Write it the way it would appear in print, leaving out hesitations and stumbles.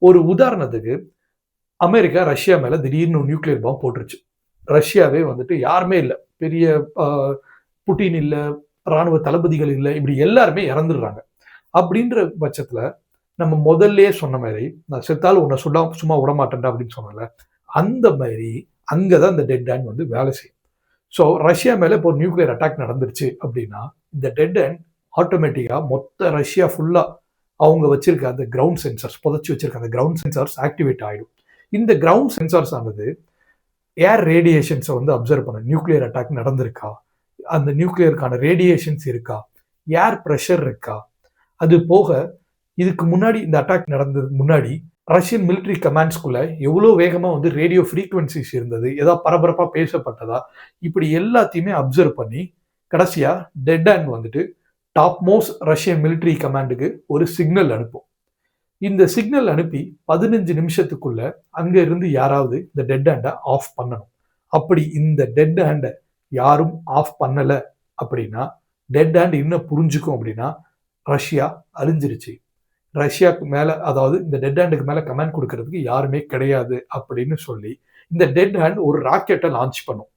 ஒரு உதாரணத்துக்கு America Russia மேல திடீர்னு நியூக்ளியர் பாம் போட்டுருச்சு. ரஷ்யாவே வந்துட்டு யாருமே இல்ல. பெரிய அ புட்டின் இல்ல, ராணுவ தளபதிகள் இல்ல. இப்படி எல்லாருமே இறந்துடுறாங்க. அப்படின்ற பட்சத்துல நம்ம முதல்லயே சொன்ன மாரி, "நான் செத்தாலும் உன்ன சும்மா விடமாட்டேன்டா" அப்படின்னு சொன்னேன்ல. அந்த மாரி அங்க தான் இந்த டெட் ஹேண்ட் வந்து வேலை செய்யும். ஸோ ரஷ்யா மேல இப்போ ஒரு நியூக்ளியர் அட்டாக் நடந்துருச்சு அப்படின்னா, இந்த டெட் ஹேண்ட் ஆட்டோமேட்டிக்கா மொத்த ரஷ்யா ஃபுல்லா அவங்க வச்சிருக்க அந்த கிரவுண்ட் சென்சார்ஸ் புதைச்சு வச்சிருக்க அந்த கிரவுண்ட் சென்சார்ஸ் ஆக்டிவேட் ஆயிடும். இந்த கிரவுண்ட் சென்சார்ஸ் ஆனது ஏர் ரேடியேஷன்ஸ வந்து அப்சர்வ் பண்ணும். நியூக்ளியர் அட்டாக் நடந்திருக்கா? அந்த நியூக்ளியருக்கான ரேடியேஷன்ஸ் இருக்கா? ஏர் பிரஷர் இருக்கா? அது போக இதுக்கு முன்னாடி இந்த அட்டாக் நடந்ததுக்கு முன்னாடி ரஷ்யன் மிலிட்டரி கமாண்ட்ஸ்குள்ள எவ்வளோ வேகமா வந்து ரேடியோ ஃப்ரீக்வன்சிஸ் இருந்தது? ஏதாவது பரபரப்பா பேசப்பட்டதா? இப்படி எல்லாத்தையுமே அப்சர்வ் பண்ணி கடைசியா டெட் ஹேண்ட் வந்துட்டு டாப் மோஸ்ட் ரஷ்யன் மிலிட்டரி கமாண்டுக்கு ஒரு சிக்னல் அனுப்பும். இந்த சிக்னல் அனுப்பி 15 நிமிஷத்துக்குள்ள அங்க இருந்து யாராவது இந்த டெட் ஹேண்ட ஆஃப் பண்ணணும். அப்படி இந்த டெட் ஹேண்ட யாரும் ஆஃப் பண்ணல அப்படின்னா, டெட் ஹேண்ட் என்ன புரிஞ்சுக்கும் அப்படின்னா, ரஷ்யா அழிஞ்சிருச்சு. ரஷ்யாக்கு மேல அதாவது இந்த டெட் ஹேண்டுக்கு மேல கமாண்ட் குடுக்குறதுக்கு யாருமே கிடையாது அப்படின்னு சொல்லி, இந்த டெட் ஹேண்ட் ஒரு ராக்கெட்ட லான்ச் பண்ணும்.